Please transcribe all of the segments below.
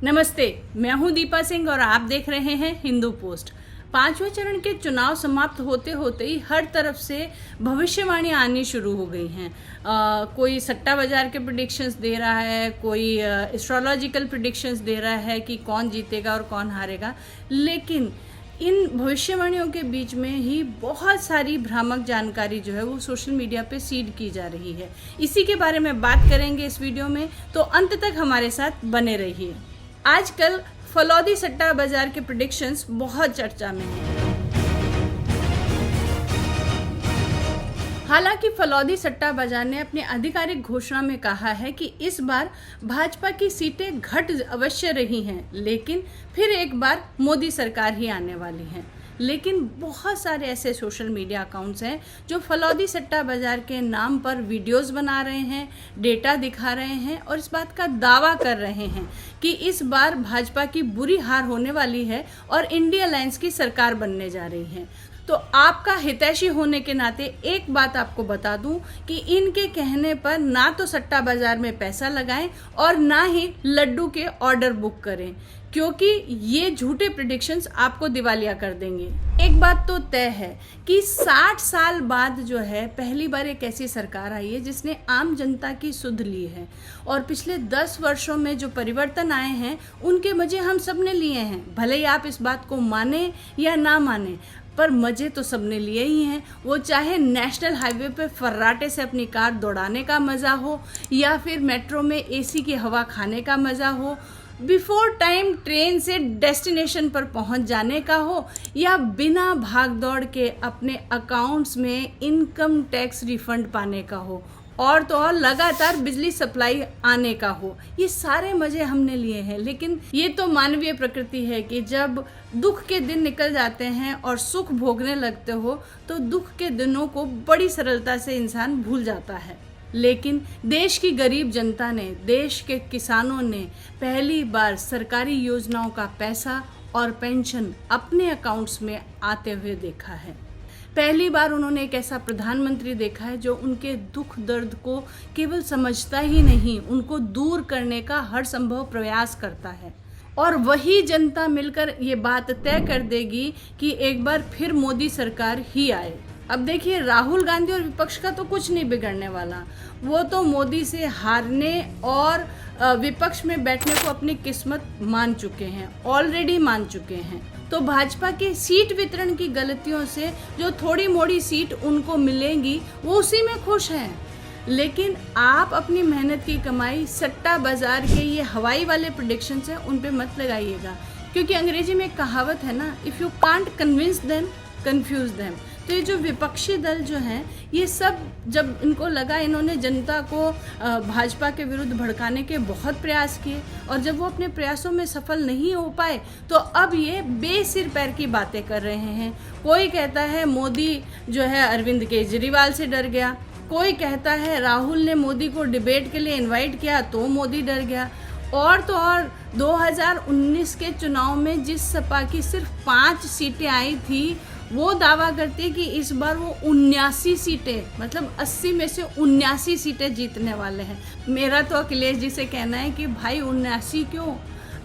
नमस्ते, मैं हूं दीपा सिंह और आप देख रहे हैं हिंदू पोस्ट। पांचवें चरण के चुनाव समाप्त होते होते ही हर तरफ से भविष्यवाणी आनी शुरू हो गई हैं। कोई सट्टा बाजार के प्रेडिक्शंस दे रहा है, कोई एस्ट्रोलॉजिकल प्रेडिक्शंस दे रहा है कि कौन जीतेगा और कौन हारेगा। लेकिन इन भविष्यवाणियों के बीच में ही बहुत सारी भ्रामक जानकारी जो है वो सोशल मीडिया पे सीड की जा रही है। इसी के बारे में बात करेंगे इस वीडियो में, तो अंत तक हमारे साथ बने रहिए। आजकल फलौदी सट्टा बाजार के प्रेडिक्शंस बहुत चर्चा में हैं। हालांकि फलौदी सट्टा बाजार ने अपनी आधिकारिक घोषणा में कहा है कि इस बार भाजपा की सीटें घट अवश्य रही हैं, लेकिन फिर एक बार मोदी सरकार ही आने वाली है। लेकिन बहुत सारे ऐसे सोशल मीडिया अकाउंट्स हैं जो फलौदी सट्टा बाजार के नाम पर वीडियोस बना रहे हैं, डेटा दिखा रहे हैं और इस बात का दावा कर रहे हैं कि इस बार भाजपा की बुरी हार होने वाली है और इंडिया अलायंस की सरकार बनने जा रही है। तो आपका हितैषी होने के नाते एक बात आपको बता दूं कि इनके कहने पर ना तो सट्टा बाजार में पैसा लगाएं और ना ही लड्डू के ऑर्डर बुक करें, क्योंकि ये झूठे प्रेडिक्शंस आपको दिवालिया कर देंगे। एक बात तो तय है कि 60 साल बाद जो है पहली बार एक ऐसी सरकार आई है जिसने आम जनता की सुध ली है और पिछले 10 वर्षों में जो परिवर्तन आए हैं उनके मजे हम सब ने लिए हैं। भले ही आप इस बात को माने या ना माने, पर मजे तो सबने लिए ही हैं। वो चाहे नेशनल हाईवे पे फर्राटे से अपनी कार दौड़ाने का मज़ा हो या फिर मेट्रो में एसी की हवा खाने का मज़ा हो, बिफोर टाइम ट्रेन से डेस्टिनेशन पर पहुंच जाने का हो या बिना भाग दौड़ के अपने अकाउंट्स में इनकम टैक्स रिफंड पाने का हो और तो और लगातार बिजली सप्लाई आने का हो। ये सारे मजे हमने लिए हैं। लेकिन ये तो मानवीय प्रकृति है कि जब दुख के दिन निकल जाते हैं और सुख भोगने लगते हो तो दुख के दिनों को बड़ी सरलता से इंसान भूल जाता है। लेकिन देश की गरीब जनता ने, देश के किसानों ने पहली बार सरकारी योजनाओं का पैसा और पेंशन अपने अकाउंट्स में आते हुए देखा है। पहली बार उन्होंने एक ऐसा प्रधानमंत्री देखा है जो उनके दुख दर्द को केवल समझता ही नहीं, उनको दूर करने का हर संभव प्रयास करता है। और वही जनता मिलकर ये बात तय कर देगी कि एक बार फिर मोदी सरकार ही आए। अब देखिए, राहुल गांधी और विपक्ष का तो कुछ नहीं बिगड़ने वाला। वो तो मोदी से हारने और विपक्ष में बैठने को अपनी किस्मत मान चुके हैं, ऑलरेडी मान चुके हैं। तो भाजपा के सीट वितरण की गलतियों से जो थोड़ी मोड़ी सीट उनको मिलेंगी वो उसी में खुश हैं। लेकिन आप अपनी मेहनत की कमाई सट्टा बाजार के ये हवाई वाले प्रेडिक्शंस हैं उन पे मत लगाइएगा, क्योंकि अंग्रेजी में एक कहावत है ना, if you can't convince them confuse them. तो ये जो विपक्षी दल जो हैं, ये सब जब इनको लगा, इन्होंने जनता को भाजपा के विरुद्ध भड़काने के बहुत प्रयास किए और जब वो अपने प्रयासों में सफल नहीं हो पाए तो अब ये बेसिर पैर की बातें कर रहे हैं। कोई कहता है मोदी जो है अरविंद केजरीवाल से डर गया, कोई कहता है राहुल ने मोदी को डिबेट के लिए इन्वाइट किया तो मोदी डर गया। और तो और 2019 के चुनाव में जिस सपा की सिर्फ 5 सीटें आई थी, वो दावा करती है कि इस बार वो 79 सीटें, मतलब 80 में से 79 सीटें जीतने वाले हैं। मेरा तो अखिलेश जी से कहना है कि भाई 79 क्यों,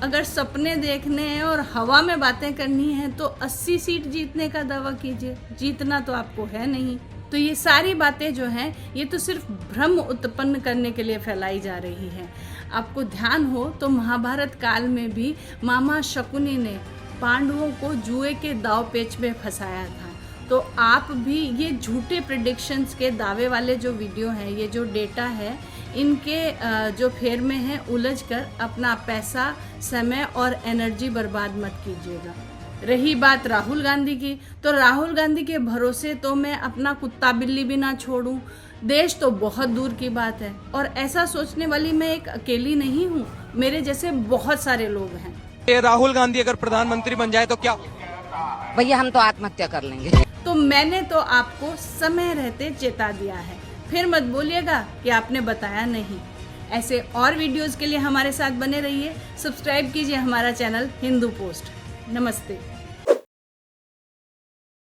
अगर सपने देखने हैं और हवा में बातें करनी है तो 80 सीट जीतने का दावा कीजिए। जीतना तो आपको है नहीं। तो ये सारी बातें जो हैं ये तो सिर्फ भ्रम उत्पन्न करने के लिए फैलाई जा रही है। आपको ध्यान हो तो महाभारत काल में भी मामा शकुनी ने पांडवों को जुए के दाव पेच में फंसाया था। तो आप भी ये झूठे प्रेडिक्शंस के दावे वाले जो वीडियो हैं, ये जो डेटा है, इनके जो फेर में है उलझ कर अपना पैसा, समय और एनर्जी बर्बाद मत कीजिएगा। रही बात राहुल गांधी की, तो राहुल गांधी के भरोसे तो मैं अपना कुत्ता बिल्ली भी ना छोड़ूं। देश तो बहुत दूर की बात है और ऐसा सोचने वाली मैं एक अकेली नहीं हूँ, मेरे जैसे बहुत सारे लोग हैं। राहुल गांधी अगर प्रधानमंत्री बन जाए तो क्या? भैया हम तो आत्महत्या कर लेंगे। तो मैंने तो आपको समय रहते चेता दिया है, फिर मत बोलिएगा कि आपने बताया नहीं। ऐसे और वीडियोस के लिए हमारे साथ बने रहिए। सब्सक्राइब कीजिए हमारा चैनल हिंदू पोस्ट। नमस्ते।